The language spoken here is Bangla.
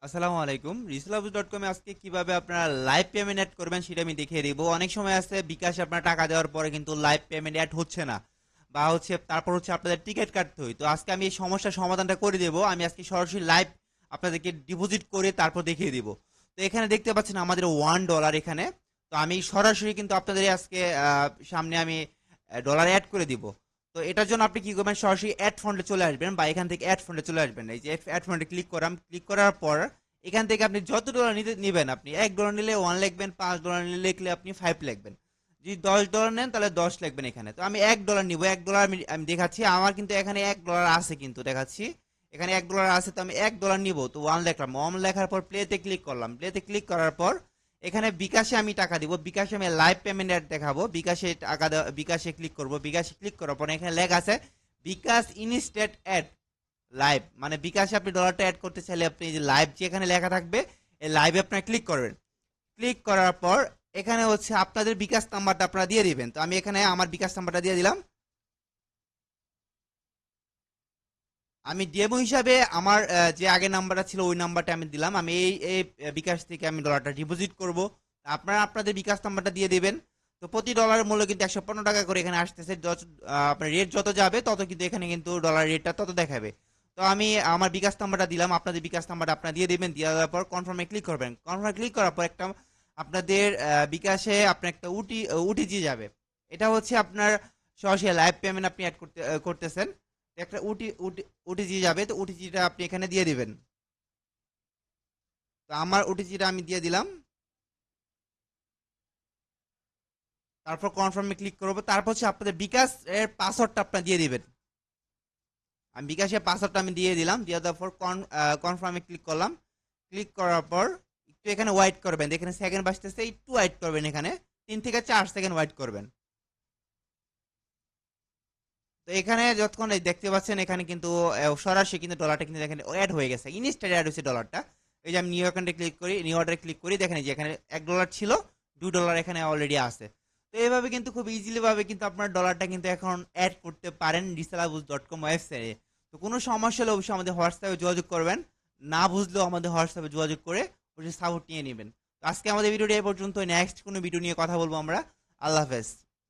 আসসালামু আলাইকুম। রিসেলাবুজ.com এ আজকে কিভাবে আপনারা লাইভ পেমেন্ট অ্যাড করবেন সেটা আমি দেখিয়ে দিব। অনেক সময় আছে বিকাশে আপনার টাকা দেওয়ার পরে কিন্তু লাইভ পেমেন্ট অ্যাড হচ্ছে না, বা তারপর আপনাদের টিকিট কাটতে হয়। তো আজকে আমি এই সমস্যার সমাধানটা করে দেব। আমি আজকে সরাসরি লাইভ আপনাদেরকে ডিপোজিট করে তারপর দেখিয়ে দিব। তো এখানে দেখতে পাচ্ছেন আমাদের $1 এখানে। তো আমি সরাসরি কিন্তু আপনাদের আজকে সামনে আমি ডলার অ্যাড করে দিব। তো এটার জন্য আপনি কি করবেন, সরাসরি অ্যাড ফন্ডে চলে আসবেন বা এখান থেকে অ্যাড ফন্ডে চলে আসবেন। এই যে অ্যাড ফন্ডে ক্লিক করার পর এখান থেকে আপনি যত ডলার নিতে নেবেন, আপনি $1 নিলে 1 লিখবেন, $5 নিলে লিখলে আপনি 5 লিখবেন। যদি $10 নেন তাহলে 10 লিখবেন এখানে। তো আমি $1 নিব। $1 আমি দেখাচ্ছি, আমার কিন্তু এখানে $1 আছে, কিন্তু দেখাচ্ছি এখানে $1 আছে। তো আমি $1 নিব। তো 1 লিখলাম। 1 লেখার পর প্লেতে ক্লিক করলাম। প্লেতে ক্লিক করার পর এখানে বিকাশে আমি টাকা দিব। বিকাশে আমি লাইভ পেমেন্ট অ্যাড দেখাবো। বিকাশে টাকা বিকাশে ক্লিক করব। বিকাশে ক্লিক করার পর এখানে লেখা আছে বিকাশ ইনস্ট্যান্ট অ্যাড লাইভ, মানে বিকাশে আপনি ডলারটা অ্যাড করতে চাইলে আপনি যে লাইভ যেখানে লেখা থাকবে এই লাইভে আপনার ক্লিক করবেন। ক্লিক করার পর এখানে আপনাদের বিকাশ নাম্বারটা আপনারা দিয়ে দিবেন। তো আমি এখানে আমার বিকাশ নাম্বারটা দিয়ে দিলাম। আমি ডেমো হিসাবে আমার যে আগের নাম্বারটা ছিল ওই নাম্বারটা আমি দিলাম। আমি এই বিকাশ থেকে আমি ডলারটা ডিপোজিট করব। আপনারা আপনাদের বিকাশ নাম্বারটা দিয়ে দিবেন। তো প্রতি ডলারের মূল্য কিন্তু 115 টাকা করে এখানে আসতেছে। আপনার রেট যত যাবে তত কিন্তু এখানে কিন্তু ডলার রেটটা তত দেখাবে। তো আমি আমার বিকাশ নাম্বারটা দিলাম, আপনাদের বিকাশ নাম্বারটা আপনারা দিয়ে দিবেন। দিয়ে দেওয়ার পর কনফার্মে ক্লিক করবেন। কনফার্মে ক্লিক করার পর একটা আপনাদের বিকাশে আপনার একটা ওটিজি যাবে। এটা আপনার সরাসরি লাইভ পেমেন্ট আপনি অ্যাড করতেছেন। একটা ওটিজি যাবে। তো ওটিজিটা আপনি এখানে দিয়ে দিবেন। তো আমার ওটিজিটা আমি দিয়ে দিলাম। তারপর কনফার্মে ক্লিক করবো। তারপর আপনাদের বিকাশ এর পাসওয়ার্ডটা আপনি দিয়ে দিবেন। আমি বিকাশের পাসওয়ার্ডটা আমি দিয়ে দিলাম। দিয়ে দেওয়ার পর কনফার্মে ক্লিক করলাম। ক্লিক করার পর একটু এখানে ওয়েট করবেন। এখানে সেকেন্ড বাজতেছে, একটু ওয়েট করবেন। এখানে 3 থেকে 4 সেকেন্ড ওয়েট করবেন। তো এখানে যতক্ষণ এই দেখতে পাচ্ছেন এখানে কিন্তু সরাসরি কিন্তু ডলারটা কিন্তু এখানে অ্যাড হয়ে গেছে, ইনস্ট্যান্ট অ্যাড হয়েছে ডলারটা। এই যে আমি নিউ অ্যাকাউন্টে ক্লিক করি, নিউ অর্ডারে ক্লিক করি, দেখেন যে এখানে $1 ছিল, $2 এখানে অলরেডি আছে। তো এইভাবে কিন্তু খুব ইজিলি ভাবে কিন্তু আপনার ডলারটা কিন্তু এখন অ্যাড করতে পারেন রিসেলাবুজ.com ওয়েবসাইটে। তো কোনো সমস্যা হলে অবশ্যই আমাদের হোয়াটসঅ্যাপে যোগাযোগ করবেন। না বুঝলেও আমাদের হোয়াটসঅ্যাপে যোগাযোগ করে অবশ্যই সাপোর্ট নিয়ে নেবেন। তো আজকে আমাদের ভিডিওটি এই পর্যন্ত। নেক্সট কোনো ভিডিও নিয়ে কথা বলবো আমরা। আল্লাহ হাফেজ।